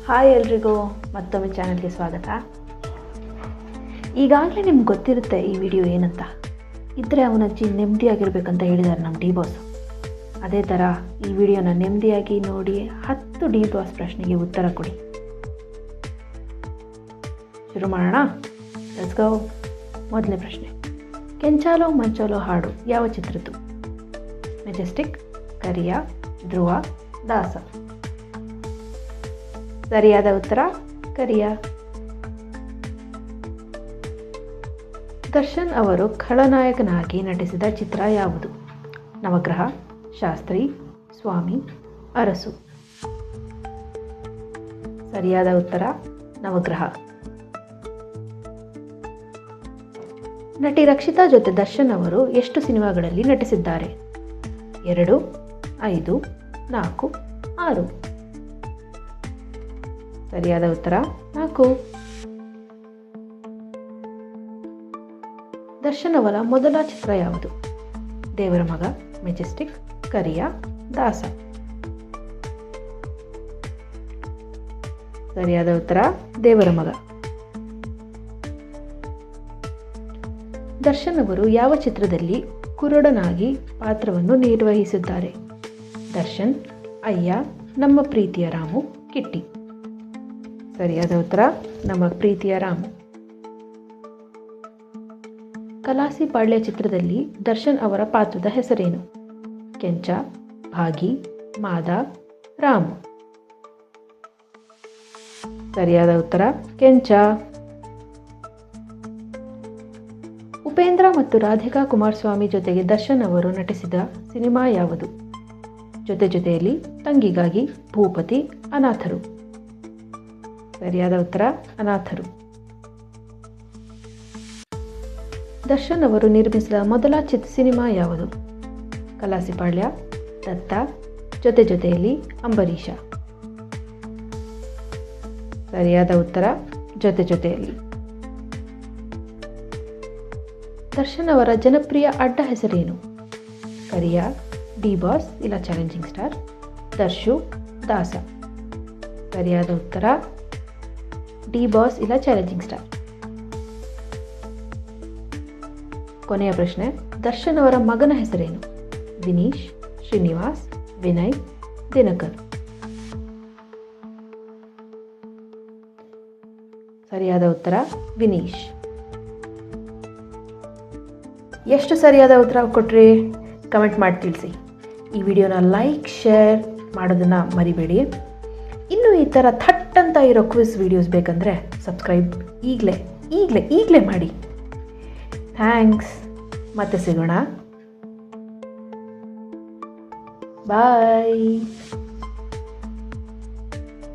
Hi ಎಲ್ರಿಗೂ ಮತ್ತೊಮ್ಮೆ ಚಾನಲ್ಗೆ ಸ್ವಾಗತ. ಈಗಾಗಲೇ ನಿಮ್ಗೆ ಗೊತ್ತಿರುತ್ತೆ ಈ ವಿಡಿಯೋ ಏನಂತ. ಇದ್ದರೆ ಅವನ ಅಜ್ಜಿ ನೆಮ್ಮದಿಯಾಗಿರ್ಬೇಕಂತ ಹೇಳಿದ್ದಾರೆ ನಮ್ಮ ಡಿ ಬಾಸ್. ಅದೇ ಥರ ಈ ವಿಡಿಯೋನ ನೆಮ್ಮದಿಯಾಗಿ ನೋಡಿ 10 ಡಿ ಬಾಸ್ ಪ್ರಶ್ನೆಗೆ ಉತ್ತರ ಕೊಡಿ. ಶುರು ಮಾಡೋಣ. Let's go. ಮೊದಲನೇ ಪ್ರಶ್ನೆ, ಕೆಂಚಾಲೋ ಮಂಚಾಲೋ ಹಾಡು ಯಾವ ಚಿತ್ರದ್ದು? ಮೆಜೆಸ್ಟಿಕ್, ಕರಿಯ, ಧ್ರುವ, ದಾಸ. ಸರಿಯಾದ ಉತ್ತರ ಕರಿಯ. ದರ್ಶನ್ ಅವರು ಖಳನಾಯಕನಾಗಿ ನಟಿಸಿದ ಚಿತ್ರ ಯಾವುದು? ನವಗ್ರಹ, ಶಾಸ್ತ್ರಿ, ಸ್ವಾಮಿ, ಅರಸು. ಸರಿಯಾದ ಉತ್ತರ ನವಗ್ರಹ. ನಟಿ ರಕ್ಷಿತಾ ಜೊತೆ ದರ್ಶನ್ ಅವರು ಎಷ್ಟು ಸಿನಿಮಾಗಳಲ್ಲಿ ನಟಿಸಿದ್ದಾರೆ? 2, 5, 4, 6. ಸರಿಯಾದ ಉತ್ತರ 4. ದರ್ಶನ್ ಅವರ ಮೊದಲ ಚಿತ್ರ ಯಾವುದು? ದೇವರ ಮಗ, ಮೆಜೆಸ್ಟಿಕ್, ಕರಿಯ, ದಾಸ. ಸರಿಯಾದ ಉತ್ತರ ದೇವರ ಮಗ. ದರ್ಶನ್ ಅವರು ಯಾವ ಚಿತ್ರದಲ್ಲಿ ಕುರುಡನಾಗಿ ಪಾತ್ರವನ್ನು ನಿರ್ವಹಿಸಿದ್ದಾರೆ? ದರ್ಶನ್, ಅಯ್ಯ, ನಮ್ಮ ಪ್ರೀತಿಯ ರಾಮು, ಕಿಟ್ಟಿ. ಸರಿಯಾದ ಉತ್ತರ ನಮ್ಮ ಪ್ರೀತಿಯ ರಾಮು. ಕಲಾಸಿ ಪಾಳ್ಯ ಚಿತ್ರದಲ್ಲಿ ದರ್ಶನ್ ಅವರ ಪಾತ್ರದ ಹೆಸರೇನು? ಕೆಂಚ, ಭಾಗಿ, ಮಾದ, ರಾಮು. ಸರಿಯಾದ ಉತ್ತರ ಕೆಂಚ. ಉಪೇಂದ್ರ ಮತ್ತು ರಾಧಿಕಾ ಕುಮಾರಸ್ವಾಮಿ ಜೊತೆಗೆ ದರ್ಶನ್ ಅವರು ನಟಿಸಿದ ಸಿನಿಮಾ ಯಾವುದು? ಜೊತೆ ಜೊತೆಯಲ್ಲಿ, ತಂಗಿಗಾಗಿ, ಭೂಪತಿ, ಅನಾಥರು. ಸರಿಯಾದ ಉತ್ತರ ಅನಾಥರು. ದರ್ಶನ್ ಅವರು ನಿರ್ಮಿಸಿದ ಮೊದಲ ಸಿನಿಮಾ ಯಾವುದು? ಕಲಾಸಿಪಾಳ್ಯ, ದತ್ತ, ಜೊತೆ ಜೊತೆಯಲ್ಲಿ, ಅಂಬರೀಷ. ಸರಿಯಾದ ಉತ್ತರ ಜೊತೆ ಜೊತೆಯಲ್ಲಿ. ದರ್ಶನ್ ಅವರ ಜನಪ್ರಿಯ ಅಡ್ಡ ಹೆಸರೇನು? ಕರಿಯ, ಡಿ ಬಾಸ್ ಇಲ್ಲ ಚಾಲೆಂಜಿಂಗ್ ಸ್ಟಾರ್, ದರ್ಶು, ದಾಸ. ಸರಿಯಾದ ಉತ್ತರ ಡಿ ಬಾಸ್ ಇಲ್ಲ ಚಾಲೆಂಜಿಂಗ್ ಸ್ಟಾರ್. ಕೊನೆಯ ಪ್ರಶ್ನೆ, ದರ್ಶನ್ ಅವರ ಮಗನ ಹೆಸರೇನು? ವಿನೀಶ್, ಶ್ರೀನಿವಾಸ್, ವಿನಯ್, ದಿನಕರ್. ಸರಿಯಾದ ಉತ್ತರ ವಿನೀಶ್. ಎಷ್ಟು ಸರಿಯಾದ ಉತ್ತರ ಕೊಟ್ರಿ? ಕಮೆಂಟ್ ಮಾಡಿ ತಿಳಿಸಿ. ಈ ವಿಡಿಯೋನ ಲೈಕ್, ಶೇರ್ ಮಾಡೋದನ್ನು ಮರಿಬೇಡಿ. ಇನ್ನು ಈ ಥರ ಥಟ್ ಅಂತ ಇರೋ ಕ್ವಿಸ್ ವಿಡಿಯೋಸ್ ಬೇಕಂದರೆ ಸಬ್ಸ್ಕ್ರೈಬ್ ಈಗಲೇ ಮಾಡಿ. ಥ್ಯಾಂಕ್ಸ್. ಮತ್ತೆ ಸಿಗೋಣ. ಬಾಯ್.